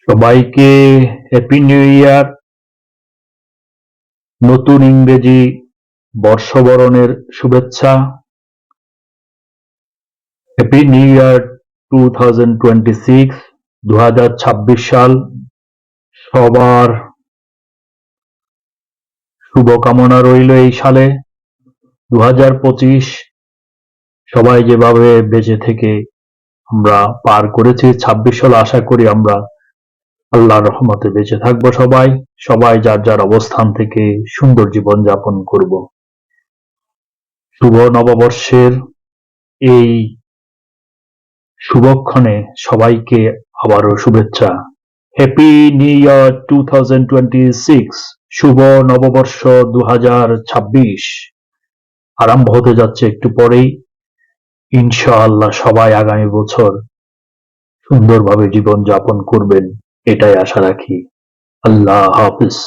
সবাইকে happy new year. নতুন ইংরেজি বর্ষবরণের শুভেচ্ছা। হ্যাপি নিউ ইয়ার 2026, 2026 সাল। সবার শুভকামনা রইল এই সালে। 2025 সবাই যেভাবে বেঁচে থেকে আমরা পার করেছি, 26 সাল আশা করি আমরা আল্লাহর রহমতে বেঁচে থাকবো। সবাই যার যার অবস্থান থেকে সুন্দর জীবন যাপন করব। শুভ নববর্ষের এই শুভক্ষণে সবাইকে আবারও শুভেচ্ছা। হ্যাপি নিউ ইয়ার 2026, শুভ নববর্ষ 2026 আরম্ভ হতে যাচ্ছে একটু পরেই। ইনশাআল্লাহ সবাই আগামী বছর সুন্দরভাবে জীবন যাপন করবেন, এটাই আশা রাখি। আল্লাহ হাফিজ।